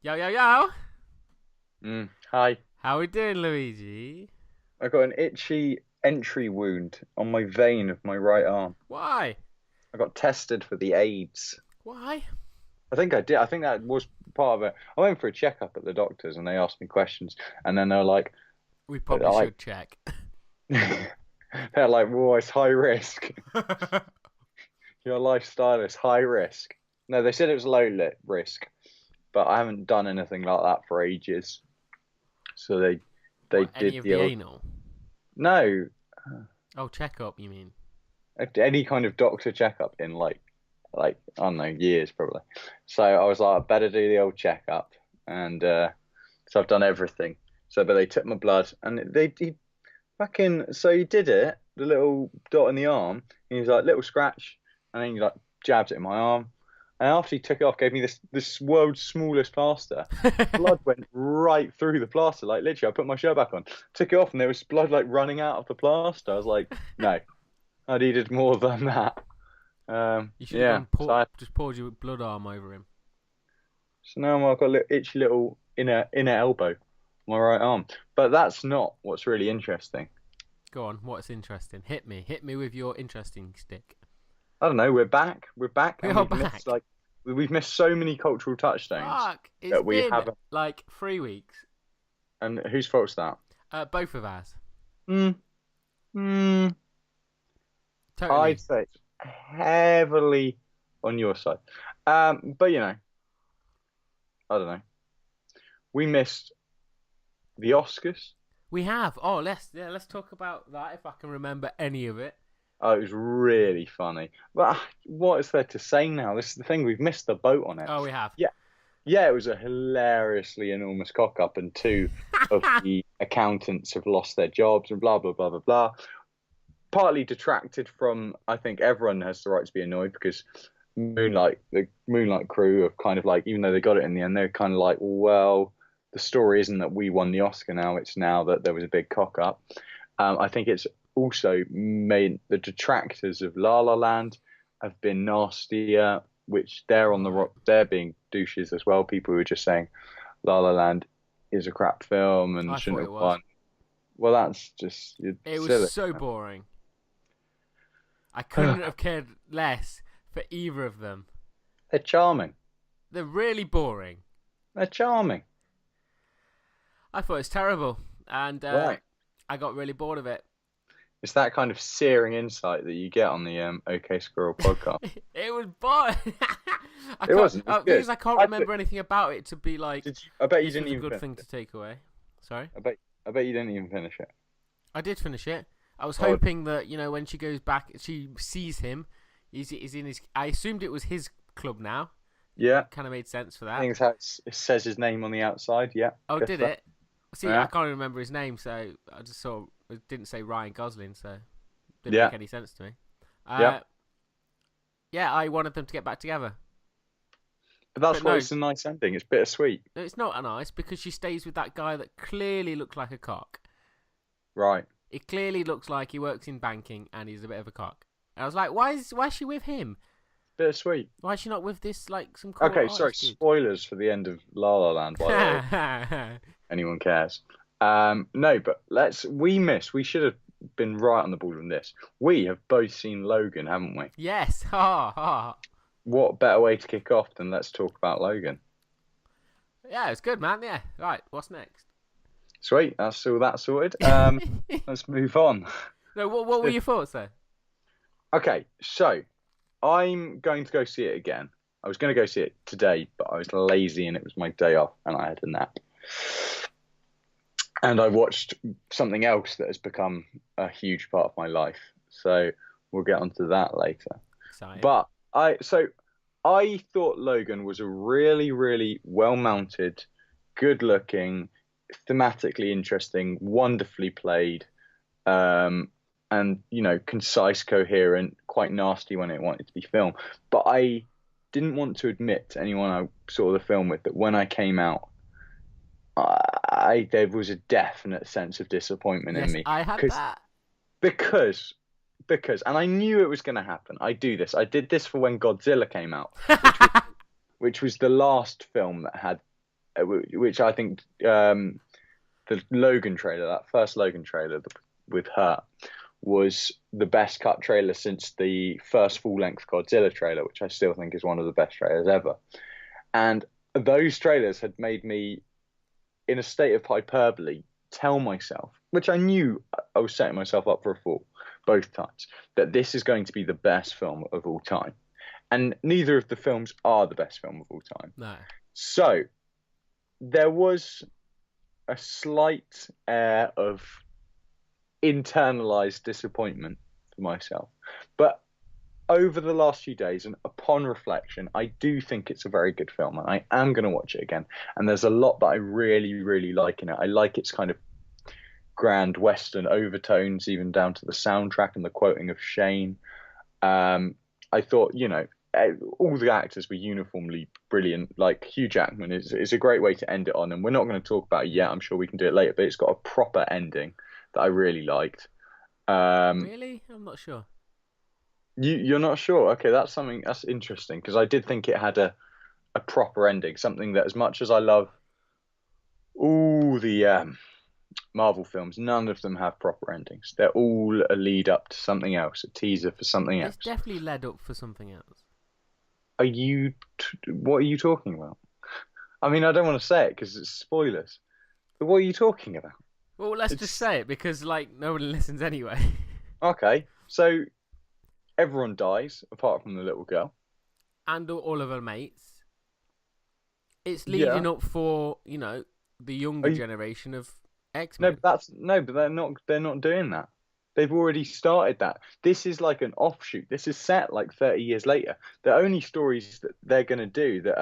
Yo, yo, yo! Hi. How we doing, Luigi? I got an itchy entry wound on my vein of my right arm. Why? I got tested for the AIDS. Why? I think I did. I think that was part of it. I went for a checkup at the doctors and they asked me questions. And then they're like, We probably like, should check. they're like, "Whoa, it's high risk. Your lifestyle is high risk." No, they said it was risk, but I haven't done anything like that for ages. So they What, any did of the the old anal? no, Oh, check up, you mean? any kind of doctor checkup in like I don't know, years probably. So I was like, I better do the old checkup, and so I've done everything. So, but they took my blood, and he fucking so he did it, the little dot in the arm. And he was like little scratch, and then he like jabbed it in my arm. And after he took it off, gave me this world's smallest plaster. Blood went right through the plaster, like literally. I put my shirt back on, took it off, and there was blood like running out of the plaster. I was like, no, I needed more than that. You should have Yeah. gone just poured your blood arm over him. So now I've got a little itchy little inner elbow on my right arm. But that's not what's really interesting. Go on, what's interesting? Hit me. Hit me with your interesting stick. I don't know. We're back. We're back, We and are we've back. missed we've missed so many cultural touchstones Fuck, it's that we been haven't. like 3 weeks. And whose fault's that? Both of ours. Hmm. Hmm. Totally. I'd say it's heavily on your side. But I don't know. We missed the Oscars. We have. Oh, let's talk about that if I can remember any of it. Oh, it was really funny. But what is there to say now? This is the thing. We've missed the boat on it. Oh, we have. Yeah, yeah. It was a hilariously enormous cock up, and two of the accountants have lost their jobs, and blah blah blah blah blah. Partly detracted from. I think everyone has the right to be annoyed because the Moonlight crew have kind of like, even though they got it in the end, they're kind of like, well, the story isn't that we won the Oscar now. It's now that there was a big cock up. I think it's also made the detractors of La La Land have been nastier, which they're on the rock. They're being douches as well. People who are just saying La La Land is a crap film and I thought shouldn't it have was. won. Well, that's just It silly. was so boring. I couldn't have cared less for either of them. They're charming. They're really boring. They're charming. I thought it was terrible, and Right. I got really bored of it. It's that kind of searing insight that you get on the OK Squirrel podcast. It was boring. I It can't, wasn't. It was good. because I can't I remember anything about it to be like, I bet you this didn't was a even good finish thing it. to take away. Sorry? I bet you didn't even finish it. I did finish it. I was Oh, hoping that, when she goes back, she sees him. He's in his. I assumed it was his club now. yeah. Kind of made sense for I that. think it's how it says his name on the outside. Yeah. Oh, Guess did that. it? See, Yeah. I can't even remember his name, so I just sort of it didn't say Ryan Gosling, so it didn't Yeah. make any sense to me. Yeah. Yeah, I wanted them to get back together. But that's But why no. it's a nice ending. It's bittersweet. No, it's not nice because she stays with that guy that clearly looks like a cock. Right. It clearly looks like he works in banking and he's a bit of a cock. And I was like, why is she with him? Bittersweet. Why is she not with this some cool Okay, sorry. artist dude? Spoilers for the end of La La Land, by the way. Anyone cares? No, but we should have been right on the ball on this. We have both seen Logan, haven't we? Yes. Ha ha. What better way to kick off than let's talk about Logan? Yeah, it's good, man. Yeah. Right. What's next? Sweet, that's all that sorted. Let's move on. No. What were your thoughts though? Okay, so I'm going to go see it again. I was going to go see it today, but I was lazy and it was my day off and I had a nap. And I watched something else that has become a huge part of my life. So we'll get onto that later. Exciting. But I thought Logan was a really, really well-mounted, good-looking, thematically interesting, wonderfully played, and concise, coherent, quite nasty when it wanted to be filmed. But I didn't want to admit to anyone I saw the film with that when I came out, there was a definite sense of disappointment yes, in me. I had that. Because, and I knew it was going to happen. I did this for when Godzilla came out, which was the last film that had which I think the Logan trailer, that first Logan trailer with her, was the best cut trailer since the first full length Godzilla trailer, which I still think is one of the best trailers ever. And those trailers had made me, in a state of hyperbole, tell myself, which I knew I was setting myself up for a fall both times, that this is going to be the best film of all time. And neither of the films are the best film of all time. No. So there was a slight air of internalized disappointment for myself. But over the last few days and upon reflection, I do think it's a very good film, and I am going to watch it again. And there's a lot that I really, really like in it. I like its kind of grand Western overtones, even down to the soundtrack and the quoting of Shane. I thought, all the actors were uniformly brilliant. Like Hugh Jackman is a great way to end it on, and we're not going to talk about it yet. I'm sure we can do it later, but it's got a proper ending that I really liked. Really? I'm not sure. You're not sure? Okay, that's interesting, because I did think it had a proper ending, something that, as much as I love all the Marvel films, none of them have proper endings. They're all a lead up to something else, a teaser for something else. It's definitely led up for something else. What are you talking about? I mean, I don't want to say it because it's spoilers. But what are you talking about? Well, let's just say it, because no one listens anyway. Okay, so everyone dies apart from the little girl and all of her mates. It's leading up for the younger generation of X-Men. But they're not doing that. They've already started that. This is like an offshoot. This is set like 30 years later. The only stories that they're going to do, that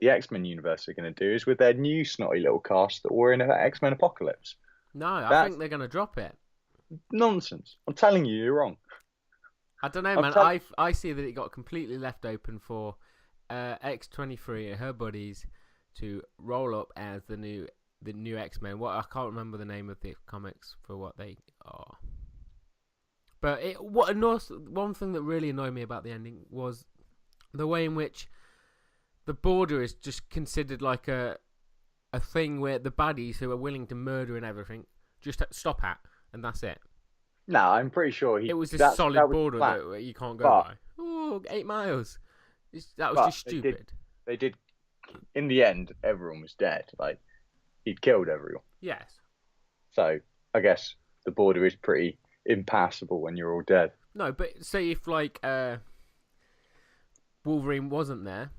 the X-Men universe are going to do, is with their new snotty little cast that were in X-Men Apocalypse. No, I think they're going to drop it. Nonsense. I'm telling you, you're wrong. I don't know, man. I see that it got completely left open for X-23 and her buddies to roll up as the new X-Men. I can't remember the name of the comics for what they are. But one thing that really annoyed me about the ending was the way in which the border is just considered like a thing where the baddies who are willing to murder and everything just stop at, and that's it. No, I'm pretty sure it was a solid border that you can't go by. Oh, 8 miles. That was just stupid. They did. In the end, everyone was dead. Like, he'd killed everyone. Yes. So I guess the border is pretty impassable when you're all dead. No, but say if Wolverine wasn't there.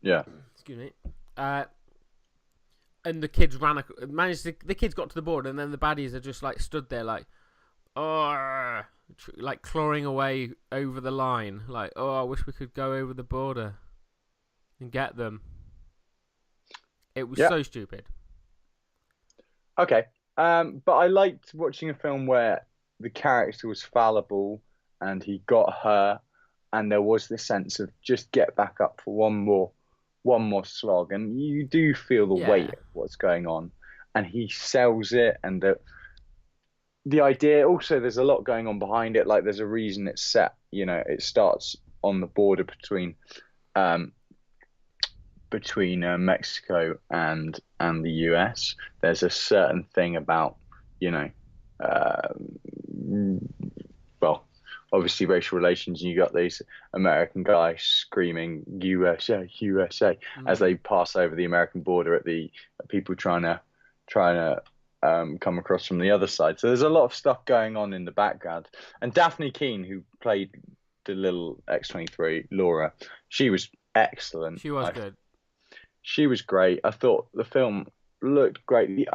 Yeah. Excuse me. And the kids the kids got to the border, and then the baddies are just like stood there like, like clawing away over the line, like, I wish we could go over the border and get them. It was so stupid. Okay. But I liked watching a film where the character was fallible and he got hurt, and there was this sense of just get back up for one more slog, and you do feel the weight of what's going on, and he sells it, and the idea also, there's a lot going on behind it. Like, there's a reason it's set. It starts on the border between Mexico and the US. There's a certain thing about well, obviously racial relations. You got these American guys screaming USA, USA as they pass over the American border at the people trying to come across from the other side. So there's a lot of stuff going on in the background. And Daphne Keane, who played the little X-23, Laura, she was excellent. She was good. She was great. I thought the film looked great. If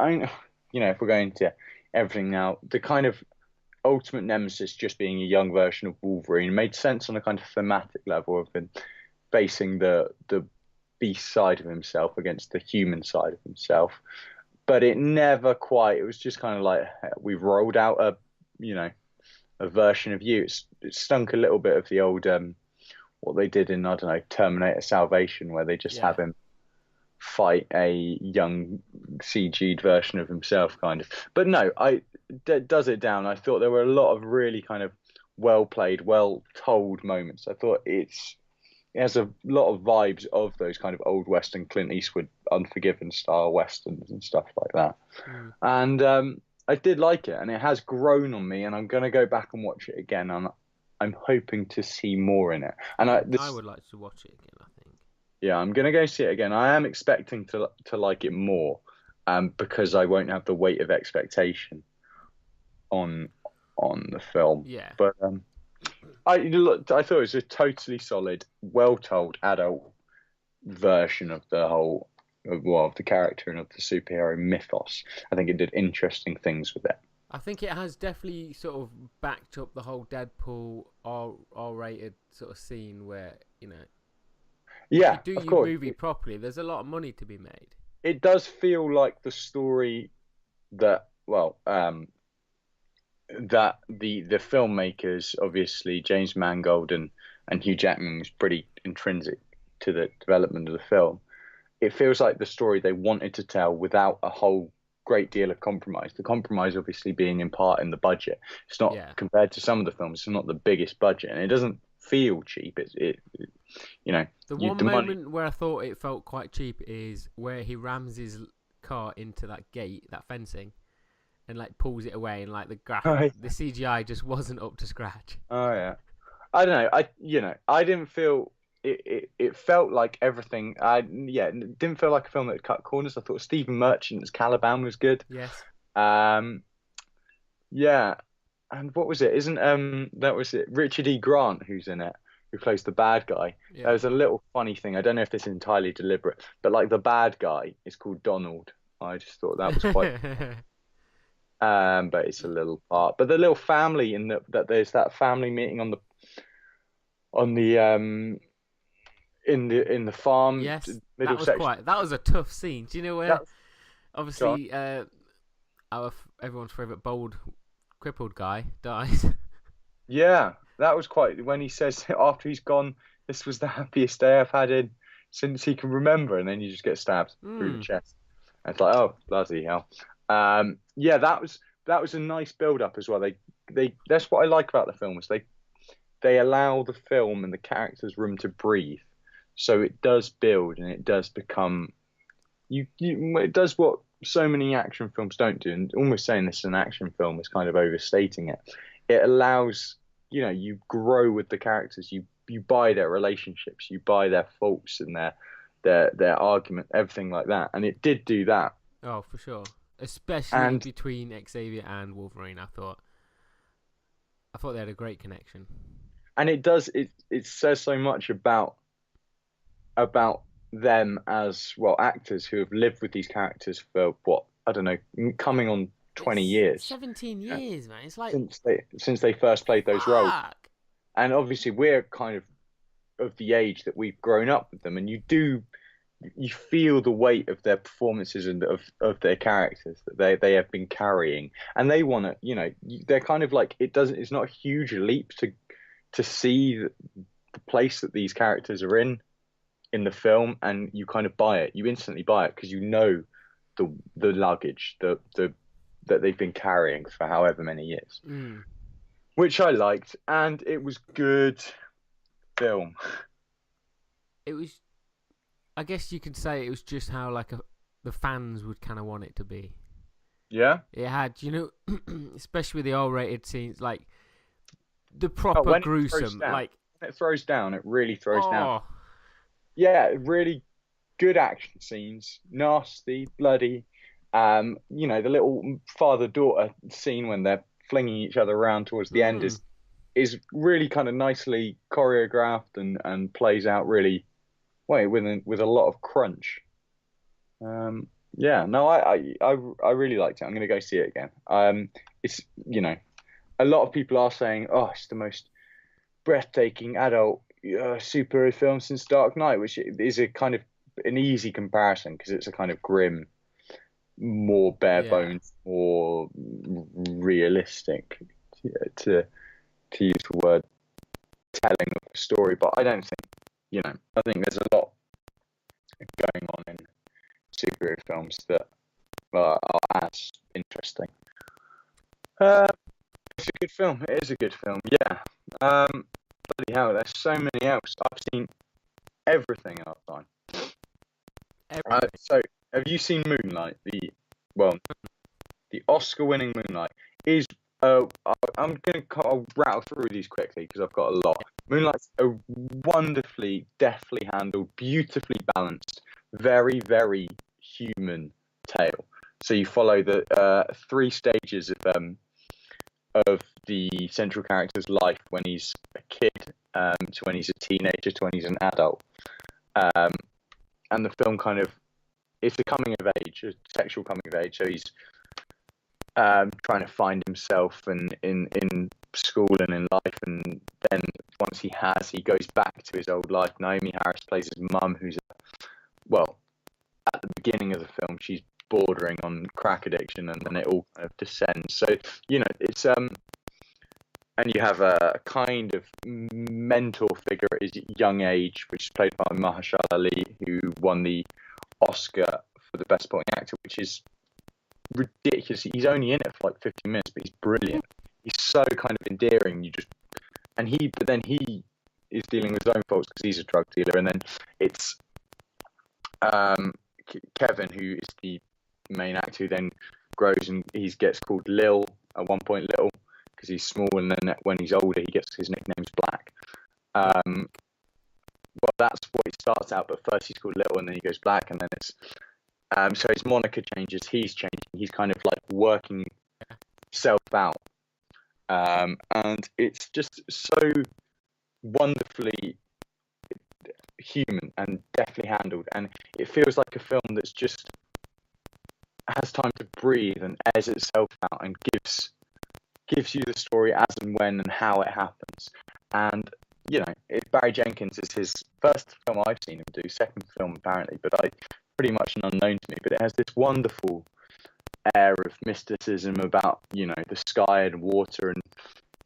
we're going to everything now, the kind of ultimate nemesis just being a young version of Wolverine made sense on a kind of thematic level of him facing the beast side of himself against the human side of himself. But it never quite. It was just kind of like, we've rolled out a version of you. It stunk a little bit of the old what they did in, I don't know, Terminator Salvation, where they just have him fight a young CG'd version of himself, kind of. But no, does it down. I thought there were a lot of really kind of well played, well told moments. I thought it has a lot of vibes of those kind of old Western Clint Eastwood Unforgiven style Westerns and stuff like that. Mm. And I did like it, and it has grown on me, and I'm going to go back and watch it again. And I'm hoping to see more in it. And Yeah, I would like to watch it again, I think. yeah, I'm going to go see it again. I am expecting to like it more, because I won't have the weight of expectation on the film. Yeah. But I thought it was a totally solid, well told adult version of the whole of the character and of the superhero mythos. I think it did interesting things with it. I think it has definitely sort of backed up the whole Deadpool R-rated sort of scene where, you know, Yeah, if you do of your course. movie properly, there's a lot of money to be made. It does feel like the story that that the filmmakers, obviously James Mangold and Hugh Jackman, was pretty intrinsic to the development of the film. It feels like the story they wanted to tell without a whole great deal of compromise. The compromise obviously being in part in the budget. It's not, Yeah. compared to some of the films, it's not the biggest budget, and it doesn't feel cheap. The one moment where I thought it felt quite cheap is where he rams his car into that gate, that fencing, and like pulls it away, and like the the CGI just wasn't up to scratch. Oh yeah, I don't know. I didn't feel it felt like everything. It didn't feel like a film that cut corners. I thought Stephen Merchant's Caliban was good. Yes. Yeah, and what was it? Isn't that was it? Richard E. Grant who's in it, who plays the bad guy. Yeah. There's a little funny thing. I don't know if this is entirely deliberate, but like the bad guy is called Donald. I just thought that was quite. But it's a little part. But the little family that there's that family meeting on the in the farm. Yes, middle that was section. that was a tough scene. Do you know where? Obviously, everyone's favorite bold, crippled guy dies. Yeah, that was quite when he says after he's gone, "This was the happiest day I've had in since he can remember," and then you just get stabbed through the chest. And it's like, oh bloody hell. Yeah, that was a nice build up as well. They that's what I like about the film is they allow the film and the characters room to breathe, so it does build and it does become it does what so many action films don't do. And almost saying this is an action film is kind of overstating it. It allows you grow with the characters, you buy their relationships, you buy their faults and their argument, everything like that, and it did do that. Oh, for sure. Especially between Xavier and Wolverine, I thought they had a great connection. And it does. It says so much about them as well, actors who have lived with these characters for what, I don't know, coming on 20 years. 17 years, man. It's like since they first played those roles. And obviously we're kind of the age that we've grown up with them, and you feel the weight of their performances and of their characters that they have been carrying, and they want to, they're kind of like, it's not a huge leap to see the place that these characters are in the film, and you kind of buy it. You instantly buy it because the luggage that they've been carrying for however many years, which I liked, and it was good film. It was. I guess you could say it was just how the fans would kind of want it to be. Yeah. It had, especially with the R-rated scenes, like the proper gruesome, when it throws down, it really throws down. Oh. Yeah, really good action scenes, nasty, bloody. The little father-daughter scene when they're flinging each other around towards the end is really kind of nicely choreographed and plays out really. With a lot of crunch. Yeah, no, I really liked it. I'm going to go see it again. It's a lot of people are saying, oh, it's the most breathtaking adult superhero film since Dark Knight, which is a kind of an easy comparison because it's a kind of grim, more bare bones, more realistic, to use the word, telling of a story. But I don't think. I think there's a lot going on in superhero films that are as interesting. It's a good film. It is a good film. Yeah. Bloody hell, there's so many else. I've seen everything in our time. So, have you seen Moonlight? The Oscar-winning Moonlight is. I'm gonna rattle through these quickly because I've got a lot. Moonlight's a wonderfully, deftly handled, beautifully balanced, very, very human tale. So you follow the 3 stages of the central character's life when he's a kid, to when he's a teenager, to when he's an adult. And the film it's a coming of age, a sexual coming of age. So he's trying to find himself in school and in life, and then once he goes back to his old life. Naomi Harris plays his mum, who's at the beginning of the film, she's bordering on crack addiction, and then it all kind of descends. So it's and you have a kind of mentor figure at his young age, which is played by Mahershala Ali, who won the Oscar for the Best Supporting Actor, which is ridiculous. He's only in it for like 15 minutes, but he's brilliant. He's so kind of endearing. But then he is dealing with his own faults because he's a drug dealer, and then it's Kevin, who is the main actor, who then grows and he gets called Lil at one point, Little, because he's small, and then when he's older, he gets his nickname's Black. Well, that's what he starts out, but first he's called Little, and then he goes Black, and then it's so his moniker changes. He's changing. He's kind of like working himself out, and it's just so wonderfully human and deftly handled, and it feels like a film that's just has time to breathe and airs itself out and gives you the story as and when and how it happens. And Barry Jenkins is his first film I've seen him do, second film apparently, but pretty much an unknown to me. But it has this wonderful air of mysticism about the sky and water, and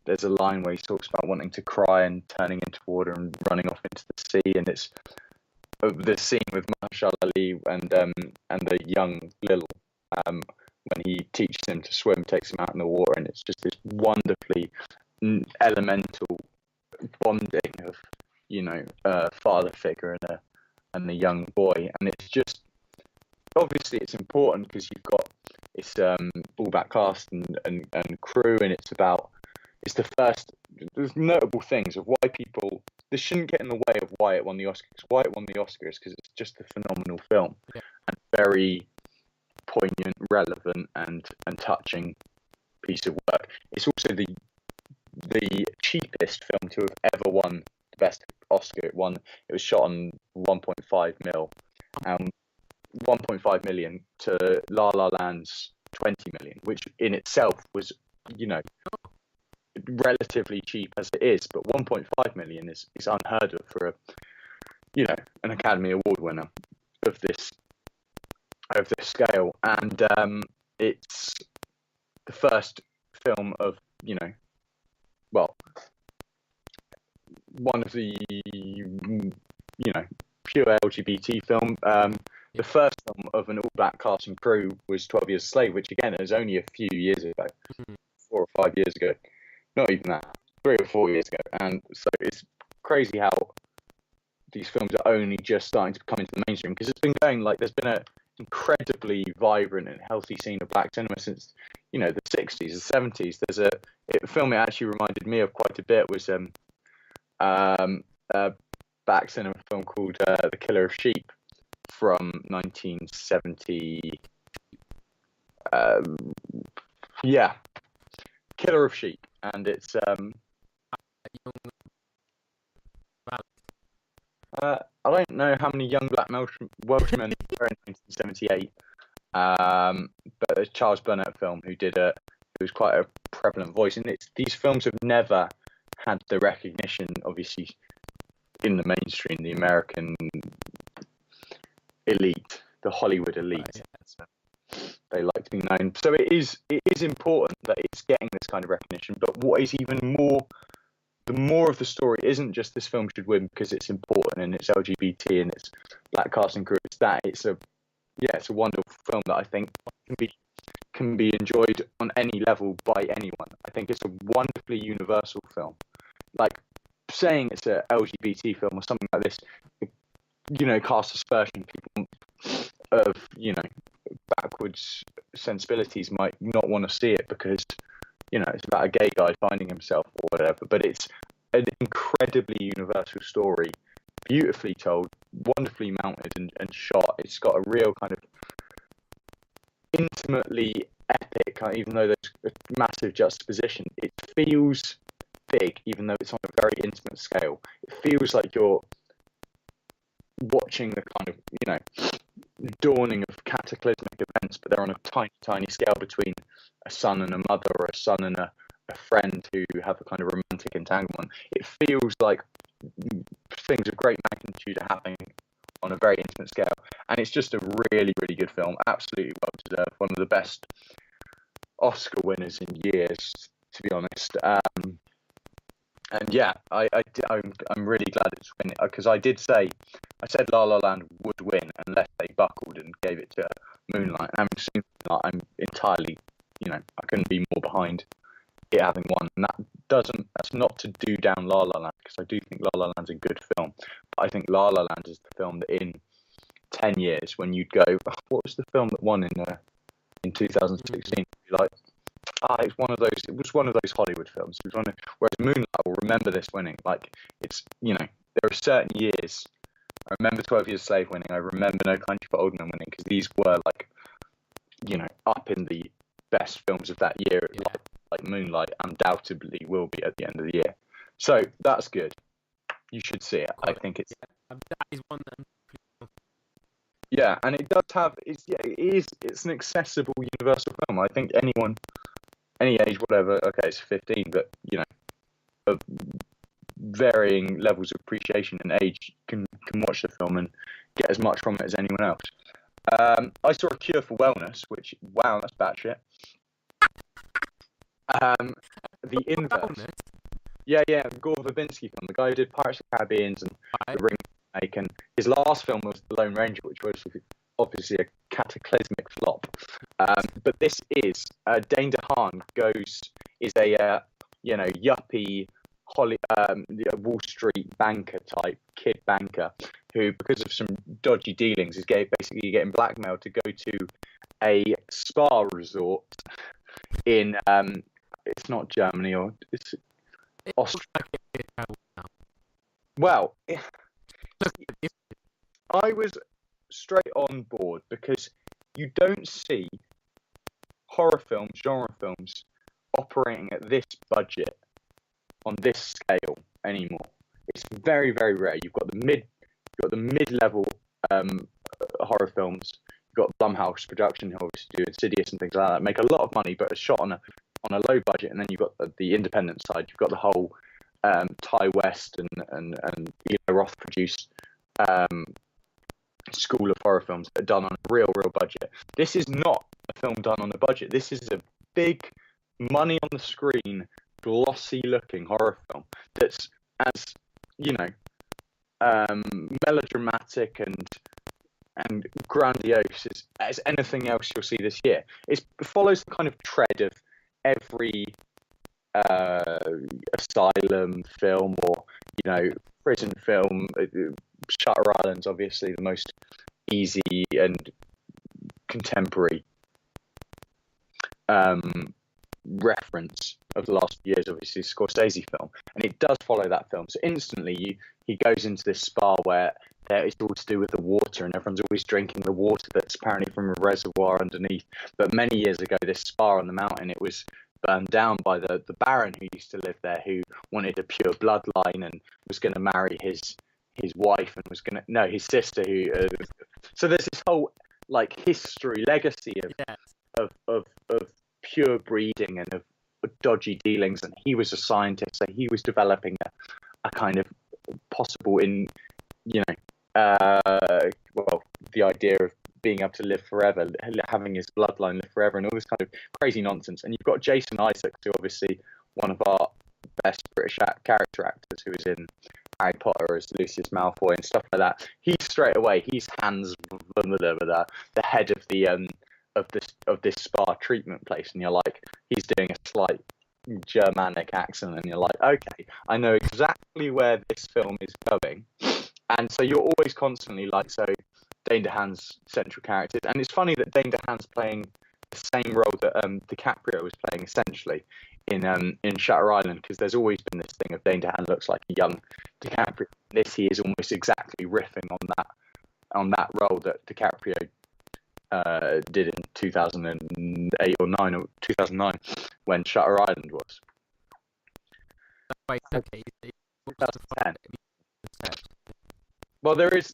there's a line where he talks about wanting to cry and turning into water and running off into the sea, and it's the scene with Mahershala Ali and the young Lil, when he teaches him to swim, takes him out in the water, and it's just this wonderfully elemental bonding of father figure and the young boy. And it's just obviously it's important because you've got it's all back cast and crew, and it's the first. There's notable things of why people. This shouldn't get in the way of why it won the Oscars. Why it won the Oscars because it's just a phenomenal film, and very poignant, relevant, and touching piece of work. It's also the cheapest film to have ever won the best Oscar. It was shot on 1.5 mil, 1.5 million to La La Land's 20 million, which in itself was relatively cheap as it is, but 1.5 million is unheard of for an Academy Award winner of this scale. And it's the first film of one of the pure LGBT film. The first film of an all-black cast and crew was 12 Years a Slave, which again is only a few years ago, 4 or 5 years ago, not even that, 3 or 4 years ago. And so it's crazy how these films are only just starting to come into the mainstream, because it's been going there's been an incredibly vibrant and healthy scene of black cinema since the 60s, the 70s. There's a film it actually reminded me of quite a bit was black cinema film called The Killer of Sheep from 1970. Killer of Sheep, and it's I don't know how many young black Welshmen were in 1978, but it's Charles Burnett film who was quite a prevalent voice, and these films have never had the recognition, obviously, in the mainstream, the American elite, the Hollywood elite. They like to be known. So it is important that it's getting this kind of recognition. But what is even more, the more of the story isn't just this film should win because it's important and it's LGBT and it's black cast and crew. It's that it's a wonderful film that I think can be enjoyed on any level by anyone. I think it's a wonderfully universal film. Like saying it's a LGBT film or something like this, cast aspersion, people of, backwards sensibilities might not want to see it because, it's about a gay guy finding himself or whatever. But it's an incredibly universal story, beautifully told, wonderfully mounted and shot. It's got a real kind of intimately epic, even though there's a massive juxtaposition. It feels big, even though it's on a very intimate scale. It feels like you're watching the kind of, dawning of cataclysmic events, but they're on a tiny, tiny scale between a son and a mother, or a son and a friend who have a kind of romantic entanglement. It feels like things of great magnitude are happening on a very intimate scale, and it's just a really, really good film. Absolutely well deserved. One of the best Oscar winners in years, to be honest. And yeah, I'm really glad it's winning, because I said La La Land would win unless they buckled and gave it to Moonlight. And I'm entirely, I couldn't be more behind it having won. And that's not to do down La La Land, because I do think La La Land's a good film. But I think La La Land is the film that in 10 years, when you'd go, what was the film that won in 2016? You're like, it was one of those Hollywood films. It was whereas Moonlight, I will remember this winning. Like, it's, there are certain years. I remember 12 Years a Slave winning. I remember No Country for Old Men winning, because these were like, up in the best films of that year. Yeah. Like Moonlight undoubtedly will be at the end of the year. So that's good. You should see it. I think it's. That is one that. Yeah, and it does have. It's an accessible, universal film. I think anyone, any age, whatever. Okay, it's 15, but of varying levels of appreciation and age can watch the film and get as much from it as anyone else. I saw A Cure for Wellness, which, wow, that's batshit. The Inverse. Yeah, Gore Verbinski film, the guy who did Pirates of the Caribbean and The Ring remake, and his last film was The Lone Ranger, which was obviously a cataclysmic flop. But this is Dane DeHaan is a yuppie Wall Street banker type kid banker who, because of some dodgy dealings, is basically getting blackmailed to go to a spa resort in it's not Germany, or it's Austria. Well, I was straight on board, because you don't see horror films, genre films, operating at this budget on this scale anymore. It's very, very rare. You've got the mid-level horror films. You've got Blumhouse production, who obviously do Insidious and things like that, make a lot of money, but are shot on a low budget. And then you've got the independent side. You've got the whole Ty West and Eli Roth produced school of horror films that are done on a real budget. This is not a film done on a budget. This is a big, money on the screen, glossy looking horror film that's as melodramatic and grandiose as anything else you'll see this year. It follows the kind of tread of every asylum film or prison film. Shutter Island's obviously the most easy and contemporary reference of the last few years, obviously Scorsese film, and it does follow that film. So instantly he goes into this spa where it's all to do with the water, and everyone's always drinking the water that's apparently from a reservoir underneath. But many years ago, this spa on the mountain, it was burned down by the baron who used to live there, who wanted a pure bloodline and was going to marry his wife, and his sister, who so there's this whole history, legacy of pure breeding and of dodgy dealings. And he was a scientist, so he was developing a kind of possible the idea of being able to live forever, having his bloodline live forever, and all this kind of crazy nonsense. And you've got Jason Isaacs, who obviously one of our best British character actors, who is in Harry Potter as Lucius Malfoy and stuff like that. He's Hans the head of this spa treatment place, and you're like, he's doing a slight Germanic accent, and you're like, okay, I know exactly where this film is going. And so you're always constantly like, so Dane DeHaan's central characters, and it's funny that Dane DeHaan's playing the same role that DiCaprio was playing essentially in Shutter Island, because there's always been this thing of Dane DeHaan looks like a young DiCaprio. This he is almost exactly riffing on that role that DiCaprio did in 2008 or 9 or 2009 when Shutter Island was. Wait, okay. 2010. Well, there is,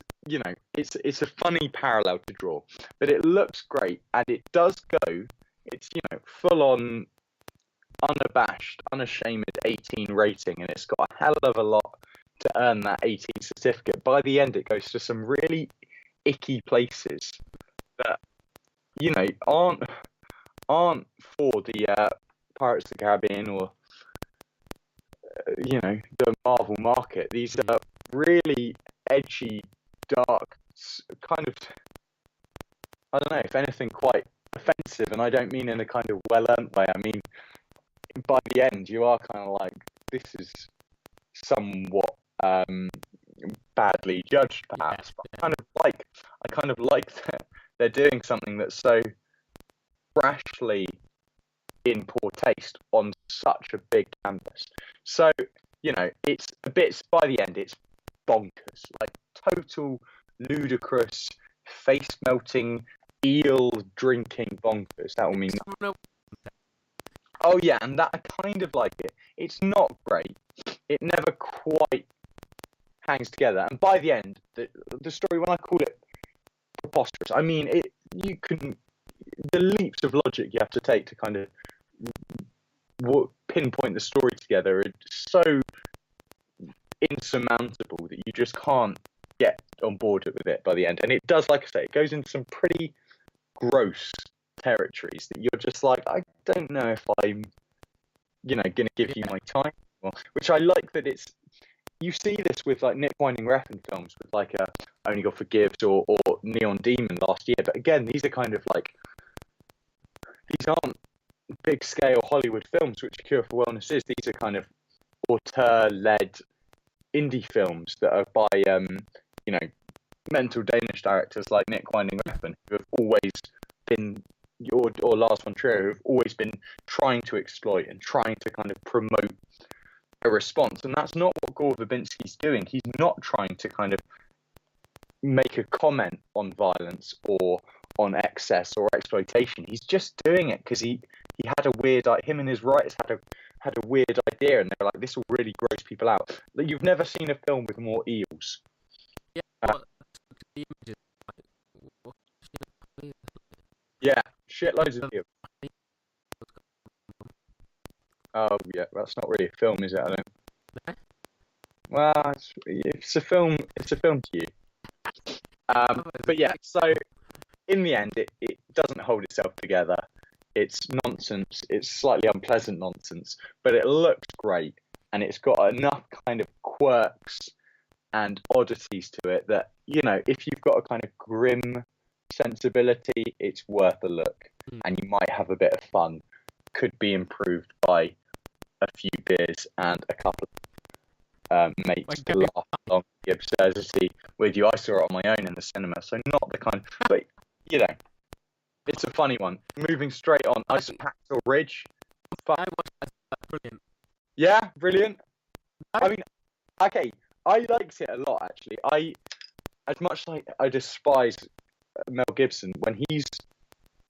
it's a funny parallel to draw, but it looks great, and it does go. It's full on, unabashed, unashamed 18 rating, and it's got a hell of a lot to earn that 18 certificate. By the end, it goes to some really icky places that aren't for the Pirates of the Caribbean or the Marvel market. These are really edgy, dark, kind of, I don't know, if anything, quite offensive, and I don't mean in a kind of well-earned way. I mean, by the end, you are kind of like, this is somewhat badly judged, perhaps. But I kind of like that they're doing something that's so brashly in poor taste on such a big canvas. So, it's a bit, by the end, it's bonkers, like total ludicrous, face melting, eel drinking bonkers. That will mean. Oh yeah, and that I kind of like it. It's not great. It never quite hangs together. And by the end, the story, when I call it preposterous, I mean the leaps of logic you have to take to kind of pinpoint the story together are so insurmountable that you just can't get on board with it by the end. And it does, like I say, it goes into some pretty gross territories that you're just like, I don't know if I'm going to give you my time. Which I like that it's, you see this with like Nick Winding Refn films with like Only God Forgives or Neon Demon last year. But again, these are kind of like, these aren't big scale Hollywood films, which Cure for Wellness is. These are kind of auteur-led indie films that are by mental Danish directors like Nick Winding Refn, who have always been, or Lars von Trier, who have always been trying to exploit and trying to kind of promote a response. And that's not what Gore Verbinski's doing. He's not trying to kind of make a comment on violence or on excess or exploitation. He's just doing it because he had a weird, him and his writers had a weird idea, and they're like, this will really gross people out. You've never seen a film with more eels. Yeah, the images. Yeah, shitloads of eels. Oh yeah, that's not really a film, is it? I don't. No? Well, it's a film. It's a film to you. But yeah, so in the end, it doesn't hold itself together. It's nonsense. It's slightly unpleasant nonsense, but it looks great, and it's got enough kind of quirks and oddities to it that, if you've got a kind of grim sensibility, it's worth a look, and you might have a bit of fun. Could be improved by a few beers and a couple of mates to laugh along the absurdity with you. I saw it on my own in the cinema, so not the kind, but it's a funny one. Moving straight on, Hacksaw Ridge. I watched that. Brilliant. Yeah, brilliant. I mean, okay, I liked it a lot actually. As much like I despise Mel Gibson, when he's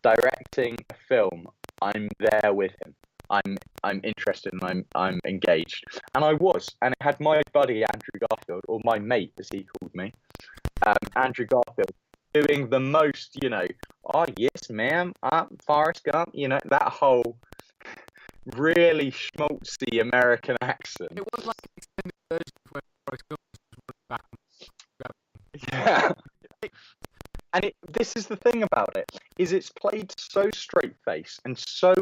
directing a film, I'm there with him. I'm interested and I'm engaged. And I was, and I had my buddy Andrew Garfield, or my mate as he called me, Andrew Garfield, doing the most, oh yes ma'am, Forrest Gump, that whole really schmaltzy American accent. It was like an extended version of where Forrest Gump was back. Yeah. And this is the thing about it, is it's played so straight-faced and so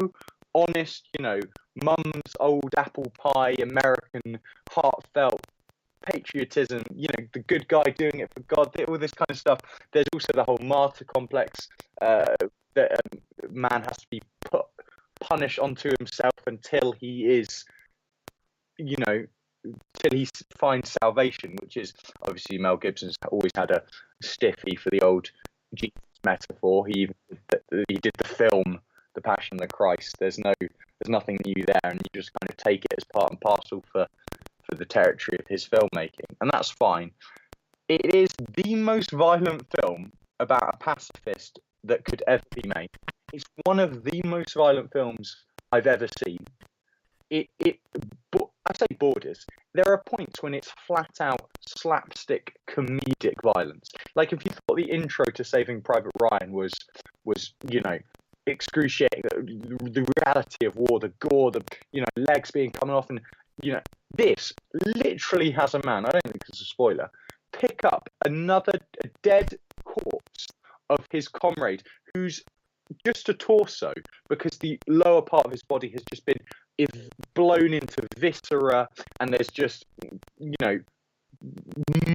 honest, mum's old apple pie, American, heartfelt patriotism, the good guy doing it for God, all this kind of stuff. There's also the whole martyr complex that man has to be punished onto himself until he is, till he finds salvation, which is obviously Mel Gibson's always had a stiffy for the old Jesus metaphor. He did the film The Passion of the Christ. There's nothing new there, and you just kind of take it as part and parcel for the territory of his filmmaking, and that's fine. It is the most violent film about a pacifist that could ever be made. It's one of the most violent films I've ever seen. I say borders. There are points when it's flat out slapstick comedic violence. Like if you thought the intro to Saving Private Ryan was excruciating, the reality of war, the gore, the legs being coming off, and this literally has a man, I don't think it's a spoiler, pick up a dead corpse of his comrade who's just a torso because the lower part of his body has just been blown into viscera, and there's just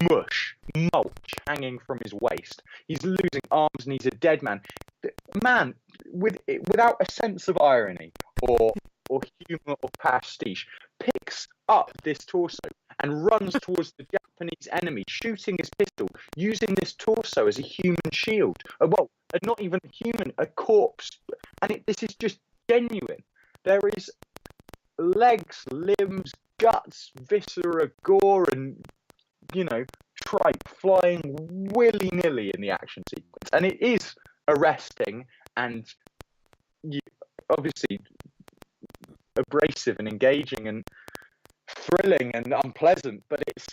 mulch hanging from his waist. He's losing arms and he's a dead man. Man, without a sense of irony or humor or pastiche, picks up this torso and runs towards the Japanese enemy, shooting his pistol, using this torso as a human shield. Well, not even a human, a corpse. And this is just genuine. There is legs, limbs, guts, viscera, gore, and tripe flying willy-nilly in the action sequence, and it is arresting and obviously abrasive and engaging and thrilling and unpleasant, but it's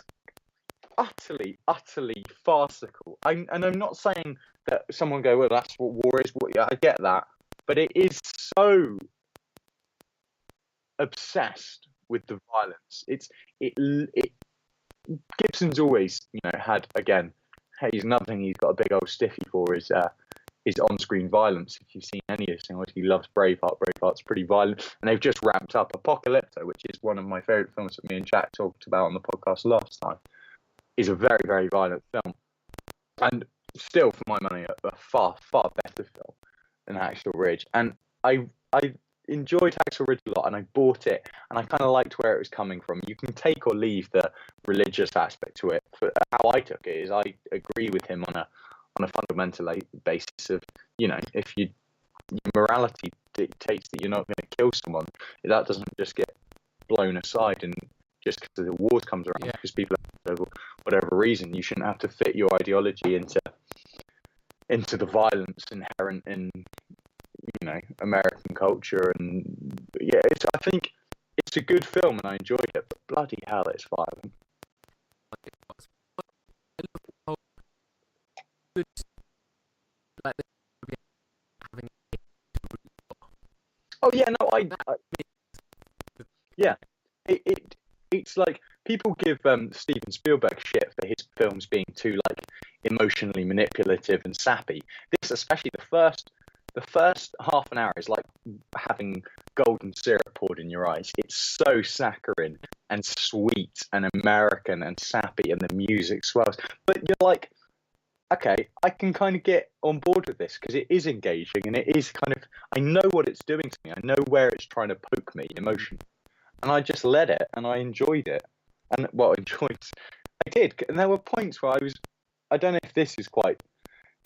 utterly farcical. I'm not saying that someone go, well, that's what war is. I get that, but it is so obsessed with the violence. Gibson's always, had, again, he's another thing he's got a big old stiffy for is on-screen violence. If you've seen any of this thing, he loves Braveheart. Braveheart's pretty violent, and they've just ramped up Apocalypto, which is one of my favourite films that me and Jack talked about on the podcast last time. Is a very, very violent film, and still, for my money, a far, far better film than Hacksaw Ridge. And I enjoyed Hacksaw Ridge a lot, and I bought it, and I kind of liked where it was coming from. You can take or leave the religious aspect to it. For how I took it is, I agree with him on a fundamental basis of, if your morality dictates that you're not going to kill someone, that doesn't just get blown aside, and just because the wars comes around, because people, for whatever reason, you shouldn't have to fit your ideology into the violence inherent in American culture. And I think it's a good film and I enjoyed it, but bloody hell, it's violent. Oh yeah, no, it's like people give Steven Spielberg shit for his films being too emotionally manipulative and sappy. This, especially the first half an hour, is like having golden syrup poured in your eyes. It's so saccharine and sweet and American and sappy, and the music swells. But you're like, okay, I can kind of get on board with this because it is engaging and it is kind of, I know what it's doing to me. I know where it's trying to poke me emotionally. And I just let it and I enjoyed it. And, I did. And there were points where I don't know if this is quite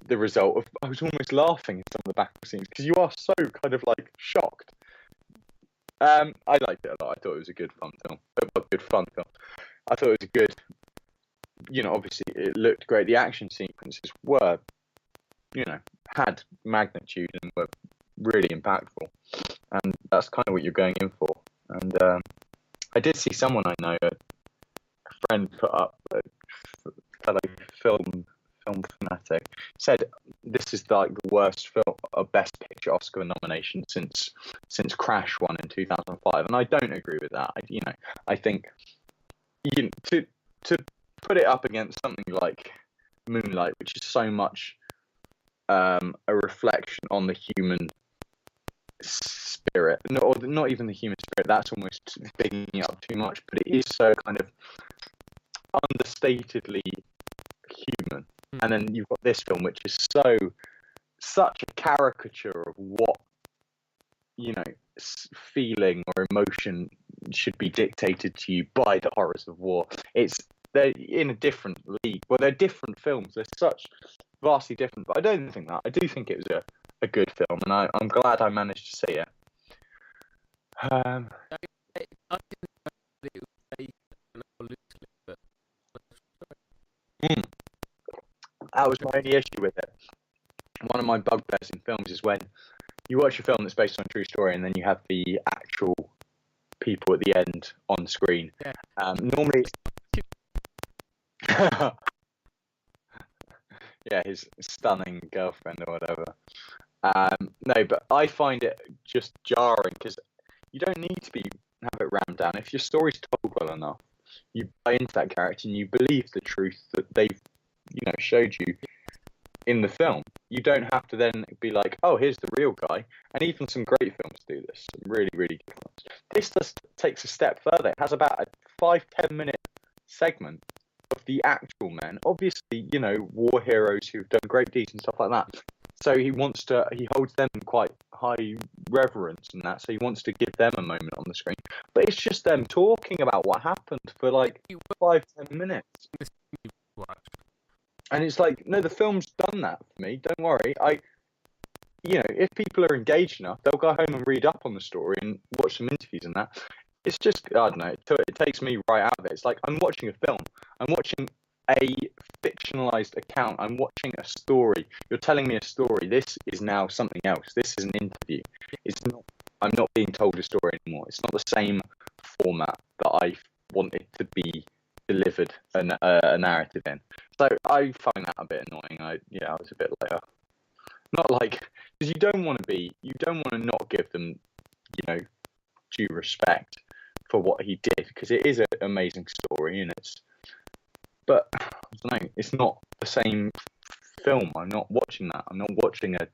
the result of, I was almost laughing in some of the background scenes because you are so kind of shocked. I liked it a lot. I thought it was a good fun film. I thought it was a good, obviously it looked great. The action sequences were, had magnitude and were really impactful. And that's kind of what you're going in for. And I did see someone I know, a friend put up, a fellow film fanatic, said this is the worst film, Best Picture Oscar nomination since Crash won in 2005, and I don't agree with that. I think to put it up against something like Moonlight, which is so much a reflection on the human spirit, or not even the human spirit, that's almost bigging it up too much, but it is so kind of understatedly human. And then you've got this film, which is such a caricature of what feeling or emotion should be dictated to you by the horrors of war. They're in a different league. Well, they're different films. They're such vastly different. But I don't think that. I do think it was a good film, and I'm glad I managed to see it. That was my only issue with it. One of my bugbears in films is when you watch a film that's based on a true story and then you have the actual people at the end on screen. Yeah. Normally, yeah, his stunning girlfriend or whatever. No, but I find it just jarring because you don't need to have it rammed down. If your story's told well enough, you buy into that character and you believe the truth that they've, showed you in the film. You don't have to then be like, oh, here's the real guy. And even some great films do this. Some really, really good films. This just takes a step further. It has about a 5-10 minute segment of the actual men. Obviously, war heroes who've done great deeds and stuff like that. So he holds them in quite high reverence and that. So he wants to give them a moment on the screen. But it's just them talking about what happened for like 5-10 minutes. And it's like, no, the film's done that for me. Don't worry. If people are engaged enough, they'll go home and read up on the story and watch some interviews and that. It's just, I don't know, it takes me right out of it. It's like I'm watching a film. I'm watching a fictionalized account. I'm watching a story. You're telling me a story. This is now something else. This is an interview. I'm not being told a story anymore. It's not the same format that I want it to be delivered a narrative in. So I find that a bit annoying. I was a bit like, not like, because you don't want to not give them, due respect for what he did, because it is an amazing story, and but I don't know, it's not the same film. I'm not watching that. I'm not watching a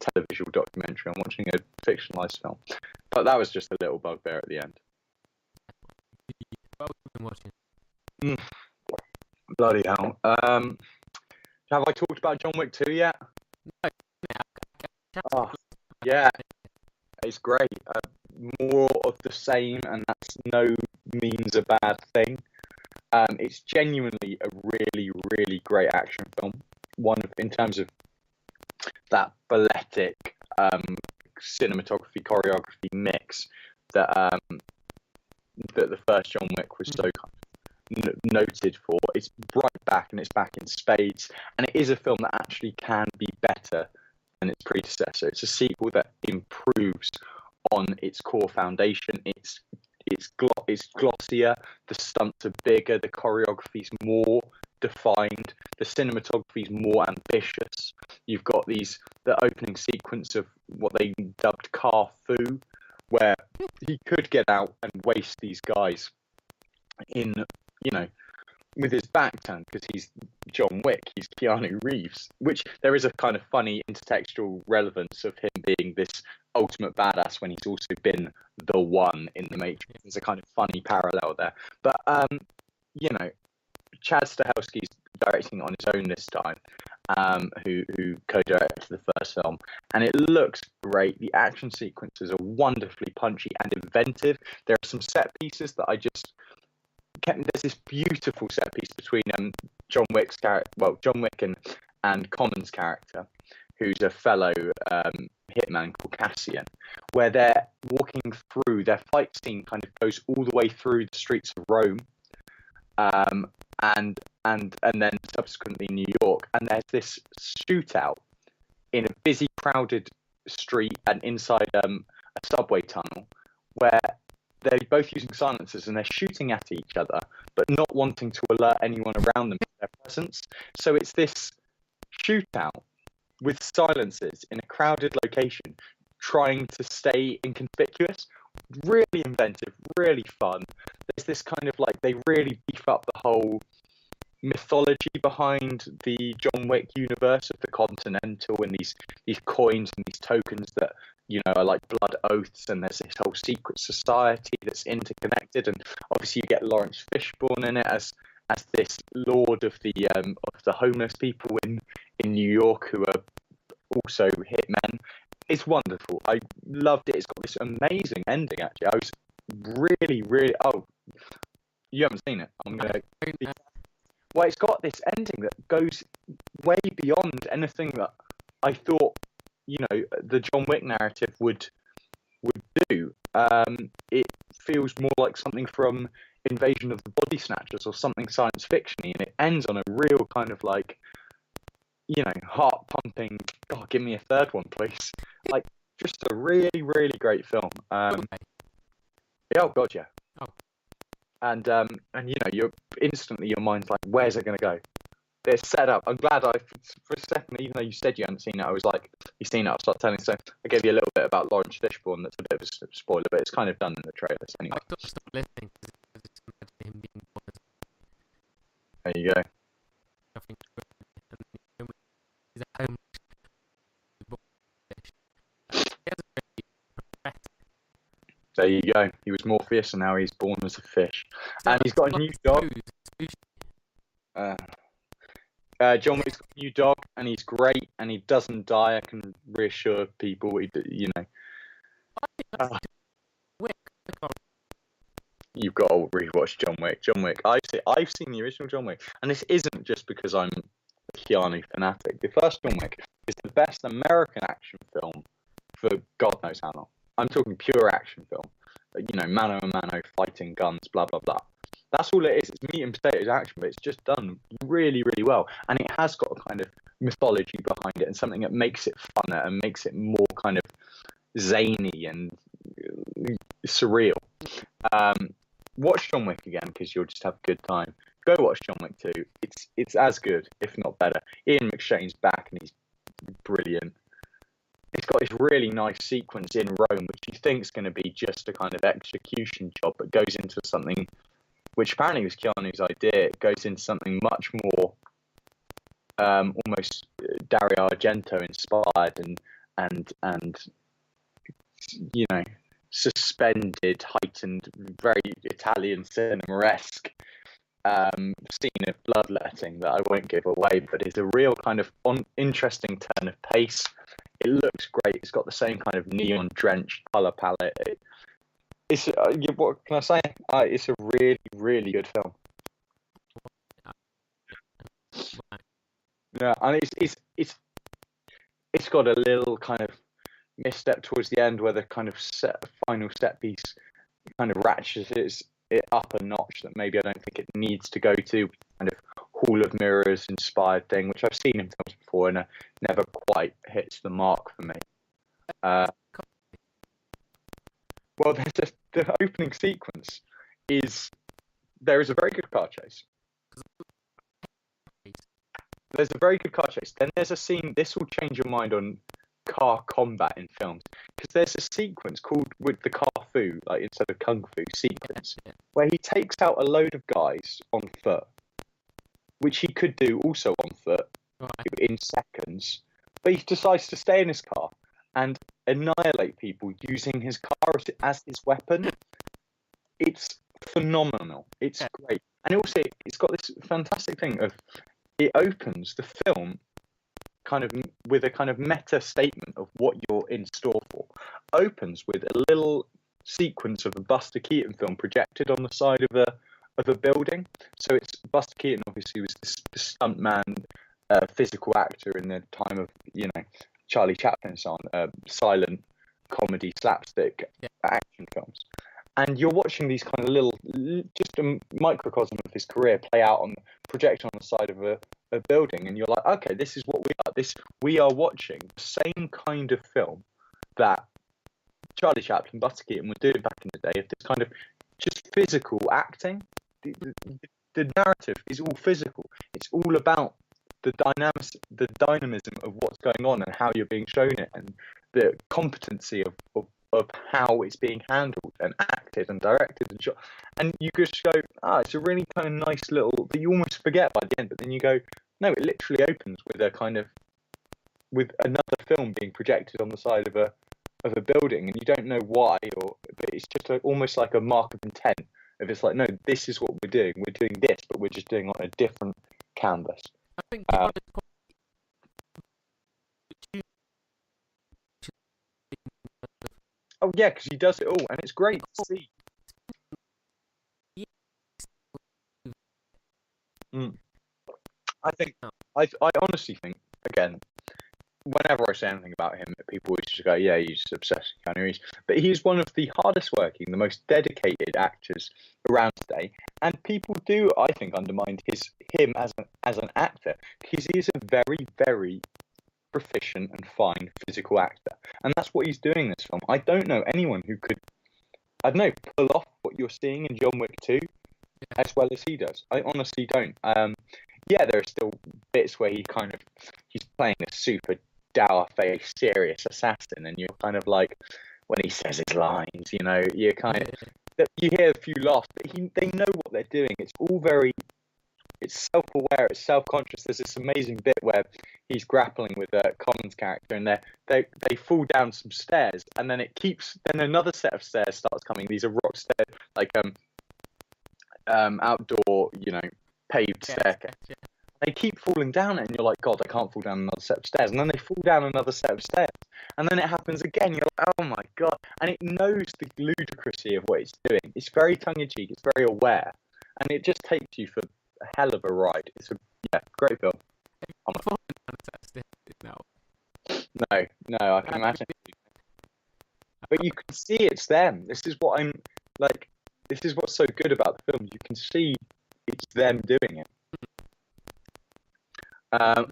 televisual documentary. I'm watching a fictionalized film. But that was just a little bugbear at the end. Bloody hell. Have I talked about John Wick 2 yet? No. Oh, yeah. It's great. More of the same, and that's no means a bad thing. It's genuinely a really, really great action film. In terms of that balletic cinematography, choreography mix that the first John Wick was so noted for. It's right back, and it's back in spades, and it is a film that actually can be better than its predecessor. It's a sequel that improves on its core foundation. It's glossier, the stunts are bigger, the choreography's more defined, the cinematography's more ambitious. You've got the opening sequence of what they dubbed Car Fu, where he could get out and waste these guys in, with his back turned, because he's John Wick, he's Keanu Reeves, which there is a kind of funny intertextual relevance of him being this ultimate badass when he's also been the one in the Matrix. There's a kind of funny parallel there. But, Chad Stahelski's directing it on his own this time, who co-directed the first film, and it looks great. The action sequences are wonderfully punchy and inventive. There are some set pieces that there's this beautiful set piece between John Wick's character, John Wick and Common's character, who's a fellow hitman called Cassian, where they're walking through, their fight scene kind of goes all the way through the streets of Rome, and then subsequently New York, and there's this shootout in a busy, crowded street and inside a subway tunnel, where they're both using silencers and they're shooting at each other, but not wanting to alert anyone around them of their presence. So it's this shootout with silencers in a crowded location, trying to stay inconspicuous. Really inventive, really fun. There's this kind of they really beef up the whole mythology behind the John Wick universe of the Continental, and these coins and these tokens that are like blood oaths, and there's this whole secret society that's interconnected, and obviously you get Lawrence Fishburne in it as this lord of the homeless people in New York, who are also hitmen. It's wonderful. I loved it. It's got this amazing ending. Actually, I was really, really. Oh, you haven't seen it. I'm gonna. Well, it's got this ending that goes way beyond anything that I thought, the John Wick narrative would do. It feels more like something from Invasion of the Body Snatchers or something science fiction-y, and it ends on a real kind of like, heart pumping. God, give me a third one, please. Like, just a really, really great film. Yeah, oh God, yeah. Oh. And you're instantly, your mind's like, where's it going to go? It's set up. I'm glad for a second, even though you said you hadn't seen it, I was like, you've seen it, I'll start telling. So I gave you a little bit about Lawrence Fishburne. That's a bit of a spoiler, but it's kind of done in the trailers anyway. I thought stop listening because I just imagine him being born There you go. nothing. He's at home. There you go. He was Morpheus, and now he's born as a fish. And he's got a new dog. John Wick's got a new dog, and he's great, and he doesn't die. I can reassure people. You've got to rewatch John Wick. John Wick. I've seen the original John Wick, and this isn't just because I'm a Keanu fanatic. The first John Wick is the best American action film for God knows how long. I'm talking pure action film. Mano a mano, fighting, guns, blah blah blah. That's all it is. It's meat and potatoes action, but it's just done really, really well. And it has got a kind of mythology behind it and something that makes it funner and makes it more kind of zany and surreal. Watch John Wick again because you'll just have a good time. Go watch John Wick 2. It's as good, if not better. Ian McShane's back and he's brilliant. It's got this really nice sequence in Rome, which you think is going to be just a kind of execution job, but goes into something which apparently was Keanu's idea. It goes into something much more almost Dario Argento inspired and suspended, heightened, very Italian cinema-esque scene of bloodletting that I won't give away, but it's a real kind of interesting turn of pace. It looks great. It's got the same kind of neon-drenched colour palette. What can I say? It's a really, really good film. Yeah, and it's got a little kind of misstep towards the end where the kind of final set piece kind of ratchets it up a notch that maybe I don't think it needs to go to. Kind of Hall of Mirrors inspired thing, which I've seen in films before and never quite hits the mark for me. Well, the opening sequence there is a very good car chase. There's a very good car chase. Then there's a scene. This will change your mind on car combat in films, because there's a sequence called with the kung fu, like instead of kung fu sequence, where he takes out a load of guys on foot, which he could do also on foot in seconds, but he decides to stay in his car and annihilate people using his car as his weapon. It's phenomenal. It's great, and also it's got this fantastic thing of it opens the film kind of with a kind of meta statement of what you're in store for. Opens with a little sequence of a Buster Keaton film projected on the side of a building. So it's Buster Keaton obviously was this stuntman, physical actor in the time of Charlie Chaplin and so on, silent comedy slapstick action films. And you're watching these kind of little, just a microcosm of his career play out on projection on the side of a building, and you're like, okay, this is what we are. We are watching the same kind of film that Charlie Chaplin, Buster Keaton were doing back in the day, of this kind of just physical acting. The narrative is all physical. It's all about the dynamism of what's going on and how you're being shown it, and the competency of how it's being handled and acted and directed and shot. And you just go, it's a really kind of nice little, but you almost forget by the end, but then you go, no, it literally opens with another film being projected on the side of a building, and you don't know why, but it's just almost like a mark of intent. If it's like, no, this is what we're doing. We're doing this, but we're just doing it on a different canvas. I think oh yeah, because he does it all, and it's great to see. Mm. I honestly think, again, whenever I say anything about him, people always just go, "Yeah, he's obsessed with Keanu Reeves." But he's one of the hardest working, the most dedicated actors around today, and people do, I think, undermine him as an actor because he is a very, very proficient and fine physical actor, and that's what he's doing in this film. I don't know anyone who could, I don't know, pull off what you're seeing in John Wick 2 as well as he does. I honestly don't. Yeah, there are still bits where he's playing a super dour-faced, serious assassin, and you're kind of like, when he says his lines, you're kind of, you hear a few laughs, but they know what they're doing. It's all very, it's self-aware, it's self-conscious. There's this amazing bit where he's grappling with Colin's character, and they fall down some stairs, and then then another set of stairs starts coming. These are rock stairs, like outdoor, paved staircase. Yeah. They keep falling down, and you're like, God, I can't fall down another set of stairs. And then they fall down another set of stairs, and then it happens again. You're like, oh my God! And it knows the ludicrousy of what it's doing. It's very tongue-in-cheek. It's very aware, and it just takes you for a hell of a ride. It's a great film. No, I can imagine. But you can see it's them. This is what I'm like. This is what's so good about the film. You can see it's them doing it.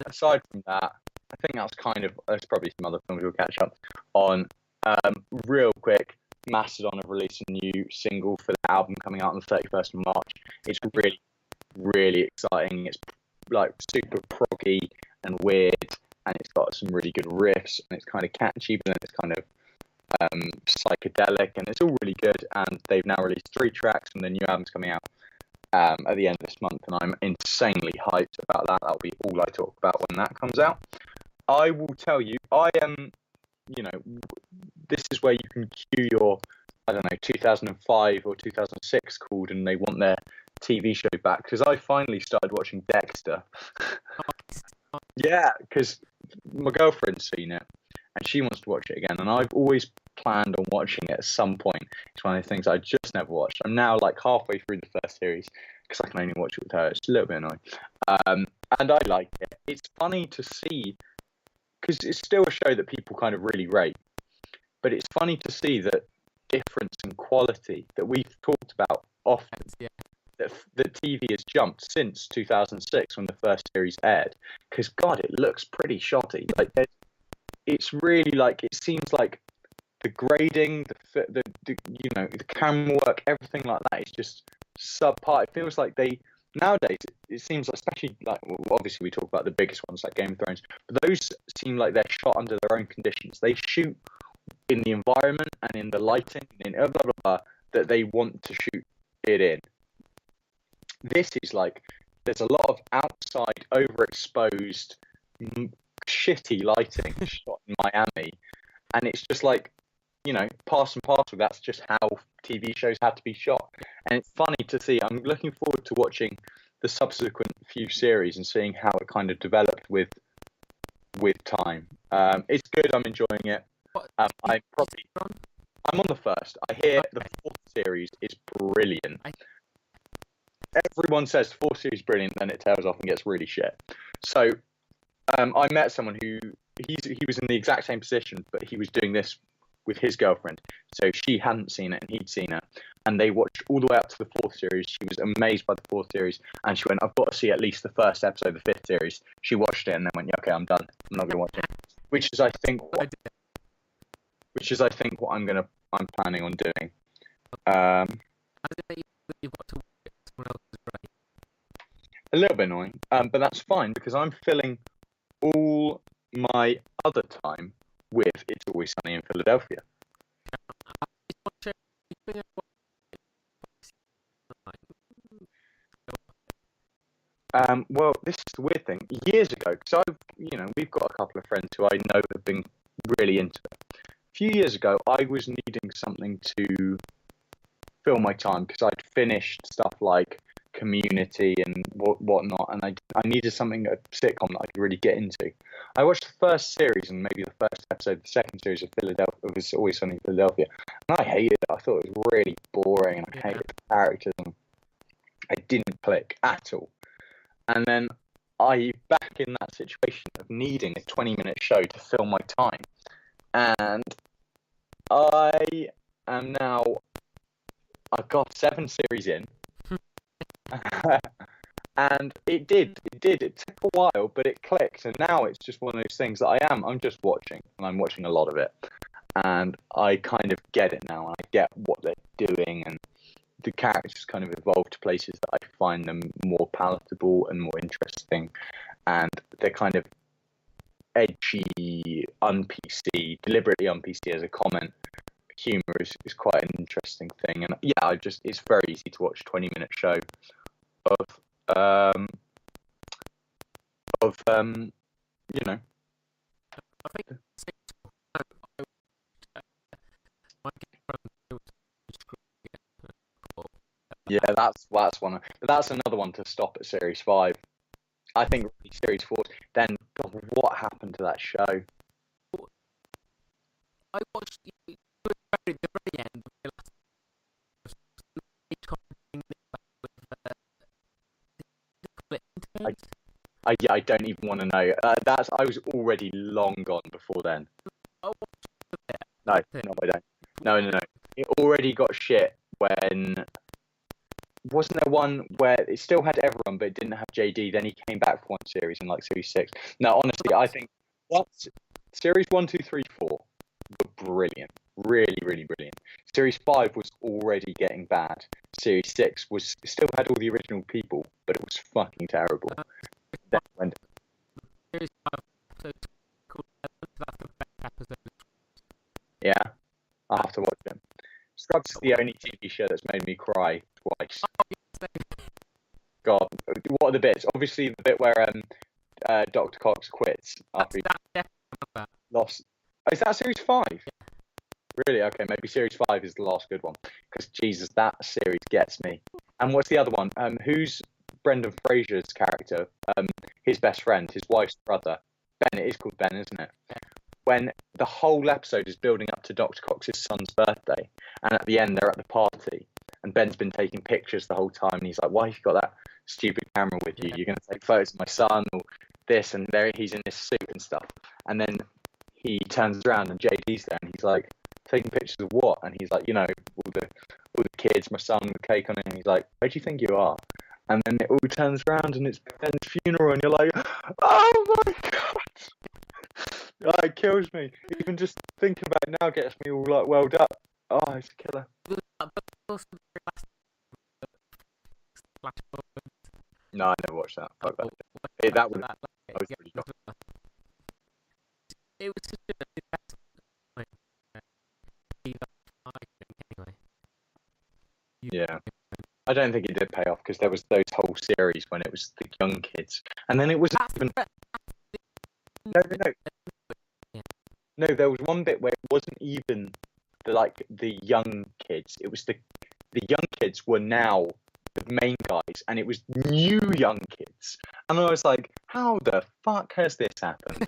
Aside from that, I think there's probably some other films we'll catch up on. Real quick, Mastodon have released a new single for the album coming out on the 31st of March. It's really, really exciting. It's like super proggy and weird, and it's got some really good riffs, and it's kind of catchy, but then it's kind of psychedelic, and it's all really good. And they've now released 3 tracks, and the new album's coming out at the end of this month, and I'm insanely hyped about that. That'll be all I talk about when that comes out. I will tell you, I am, this is where you can cue your, 2005 or 2006 called, and they want their TV show back, because I finally started watching Dexter. Yeah, because my girlfriend's seen it, and she wants to watch it again, and I've always planned on watching it at some point. It's one of the things I just never watched. I'm now like halfway through the first series because I can only watch it with her. It's a little bit annoying, and I like it. It's funny to see because it's still a show that people kind of really rate, but it's funny to see that difference in quality that we've talked about often. Yeah. That TV has jumped since 2006 when the first series aired, because God, it looks pretty shoddy. Like it's really like, it seems like the grading, the camera work, everything like that is just subpar. It feels like nowadays, it seems like, especially like, obviously we talk about the biggest ones like Game of Thrones, but those seem like they're shot under their own conditions. They shoot in the environment and in the lighting and in blah blah blah that they want to shoot it in. This is like, there's a lot of outside, overexposed, shitty lighting shot in Miami, and it's just like, pass and parcel. That's just how TV shows had to be shot, and it's funny to see. I'm looking forward to watching the subsequent few series and seeing how it kind of developed with time. It's good. I'm enjoying it. I'm on the first. I hear the 4th series is brilliant. Everyone says the 4th series is brilliant, then it tails off and gets really shit. So I met someone who he was in the exact same position, but he was doing this with his girlfriend. So she hadn't seen it and he'd seen it, and they watched all the way up to the 4th series. She was amazed by the 4th series, and she went, I've got to see at least the first episode of the 5th series. She watched it and then went, yeah, okay, I'm done. I'm not going to watch it. Which is I think what I'm planning on doing. A little bit annoying, but that's fine because I'm filling all my other time with It's Always Sunny in Philadelphia. Well, this is the weird thing. Years ago, because we've got a couple of friends who I know have been really into it. A few years ago, I was needing something to fill my time because I'd finished stuff like Community and whatnot, and I needed something, a sitcom that I could really get into. I watched the first series and maybe the first episode of the second series of Philadelphia. It was Always Sunny in Philadelphia, and I hated it. I thought it was really boring, and I hated the characters, and I didn't click at all. And then I back in that situation of needing a 20-minute show to fill my time. And I am now, I've got 7 series in. And it took a while, but it clicked, and now it's just one of those things that I'm just watching, and I'm watching a lot of it, and I kind of get it now, and I get what they're doing, and the characters kind of evolve to places that I find them more palatable and more interesting, and they're kind of edgy, un-PC, deliberately un-PC as a comment. Humor is quite an interesting thing, and yeah, it's very easy to watch a 20-minute show you know. I think yeah, that's one. But that's another one to stop at Series 5. I think really Series 4. Then, God, what happened to that show? I watched the very end. I don't even want to know. I was already long gone before then. No, I don't. No. It already got shit when. Wasn't there one where it still had everyone, but it didn't have JD? Then he came back for one series in like Series 6. No, honestly, I think Series 1, 2, 3, 4 were brilliant. Really, really brilliant. Series 5 was already getting bad. Series 6 still had all the original people, but it was fucking terrible. Series 5 episode. Yeah, I'll have to watch them. Scrubs is the only TV show that's made me cry twice. God, what are the bits? Obviously, the bit where Dr. Cox quits after he lost. Oh, is that Series 5? Yeah. Really? Okay, maybe Series 5 is the last good one. Because, Jesus, that series gets me. And what's the other one? Who's Brendan Fraser's character? His best friend, his wife's brother. Ben, it is called Ben, isn't it? Yeah. When the whole episode is building up to Dr. Cox's son's birthday, and at the end they're at the party, and Ben's been taking pictures the whole time, and he's like, why have you got that stupid camera with you? You're going to take photos of my son, or this, and there he's in his suit and stuff. And then he turns around, and JD's there, and he's like, taking pictures of what? And he's like, all the kids, my son, with cake on it, and he's like, where do you think you are? And then it all turns around, and it's Ben's funeral, and you're like, oh my God! Oh, it kills me. Even just thinking about it now gets me all like welled up. Oh, it's a killer. No, I never watched that. Fuck that. That was pretty good. It was just yeah. I don't think it did pay off because there was those whole series when it was the young kids, and then it was even. No, there was one bit where it wasn't even the young kids. It was the young kids were now the main guys, and it was new young kids. And I was like, how the fuck has this happened?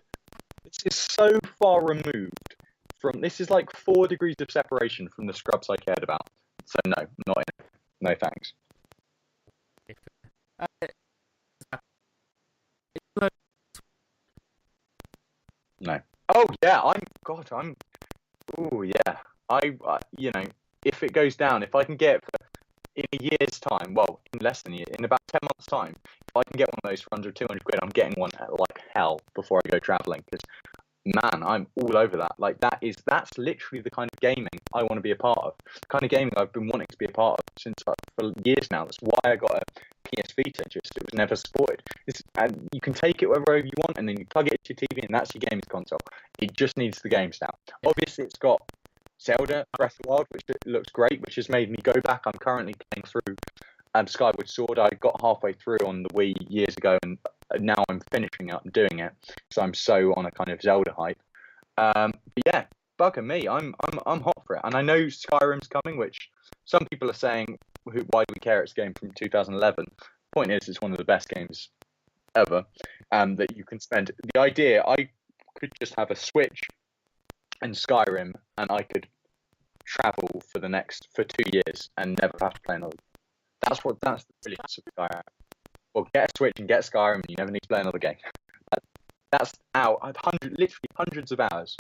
This is so far removed from. This is like 4 degrees of separation from the Scrubs I cared about. So no, not in it. No thanks. No. Oh yeah, oh yeah. If it goes down, if I can get in a year's time, well, in less than a year, in about 10 months' time, if I can get one of those for 100, 200 quid, I'm getting one like hell before I go travelling. Because man, I'm all over that. Like that's literally the kind of gaming I want to be a part of. The kind of gaming I've been wanting to be a part of since for years now. That's why I got a PS Vita. Just it was never supported. And you can take it wherever you want, and then you plug it into your TV, and that's your gaming console. It just needs the games now. Obviously, it's got Zelda Breath of the Wild, which looks great, which has made me go back. I'm currently playing through Skyward Sword. I got halfway through on the Wii years ago, and now I'm finishing up and doing it. So I'm so on a kind of Zelda hype. But yeah, bugger me. I'm hot for it, and I know Skyrim's coming, which some people are saying, why do we care? It's a game from 2011. Point is, it's one of the best games ever. That you can spend. The idea, I could just have a Switch and Skyrim, and I could travel for 2 years and never have to play another. That's the brilliance of Skyrim. Well, get a Switch and get Skyrim, and you never need to play another game. That's out literally hundreds of hours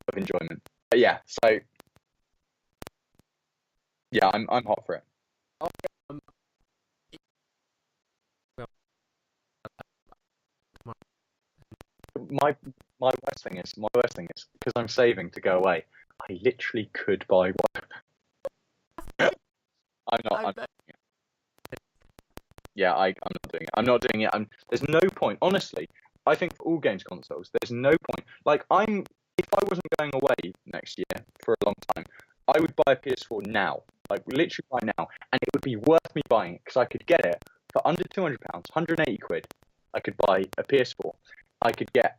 of enjoyment. But yeah, so yeah, I'm hot for it. Um, My worst thing is because I'm saving to go away. I literally could buy one. I'm not. Yeah, I'm not doing it. I'm not doing it. There's no point. Honestly, I think for all games consoles, there's no point. Like, if I wasn't going away next year for a long time, I would buy a PS4 now, like literally right now, and it would be worth me buying it because I could get it for under £200, 180 quid. I could buy a PS4. I could get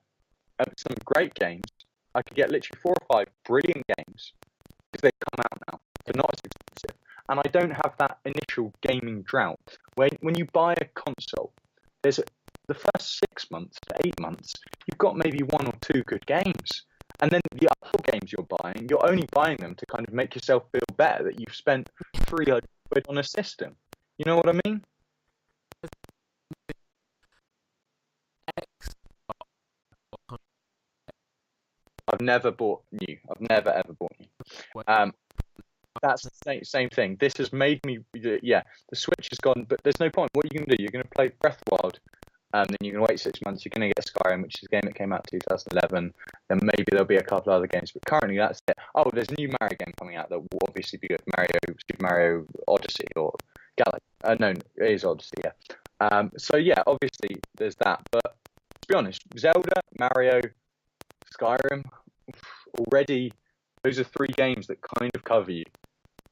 some great games. I could get literally 4 or 5 brilliant games because they come out now. They're not as expensive. And I don't have that initial gaming drought. When you buy a console, the first 6 months to 8 months, you've got maybe 1 or 2 good games. And then the other games you're only buying them to kind of make yourself feel better that you've spent 300 quid on a system. You know what I mean? I've never bought new. I've never ever bought new. That's the same thing. This has made me, yeah, the Switch has gone, but there's no point. What are you going to do? You're going to play Breath of the Wild, and then you're going to wait 6 months. You're going to get Skyrim, which is a game that came out in 2011. Then maybe there'll be a couple other games, but currently that's it. Oh, there's a new Mario game coming out that will obviously be good. Super Mario Odyssey or Galaxy. No, it is Odyssey, yeah. So yeah, obviously there's that. But to be honest, Zelda, Mario, Skyrim, already, those are 3 games that kind of cover you.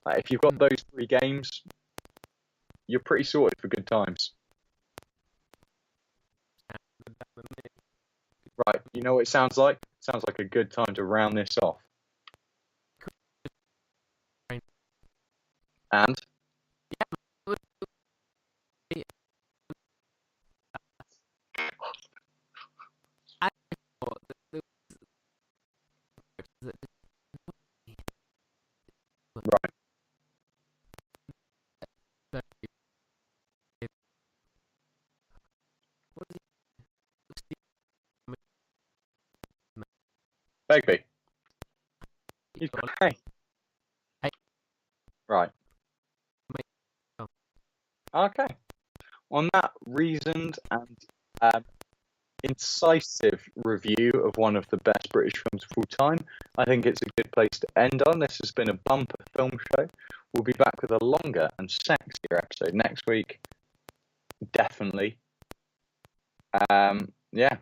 If you've got those 3 games, you're pretty sorted for good times. Right, you know what it sounds like? It sounds like a good time to round this off. And? Right. Begbie. He's okay. Right. Okay. On that reasoned and incisive review of one of the best British films of all time, I think it's a good place to end on. This has been a bumper film show. We'll be back with a longer and sexier episode next week. Definitely. Yeah.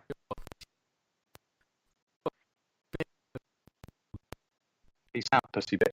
Peace out, pussy bitch.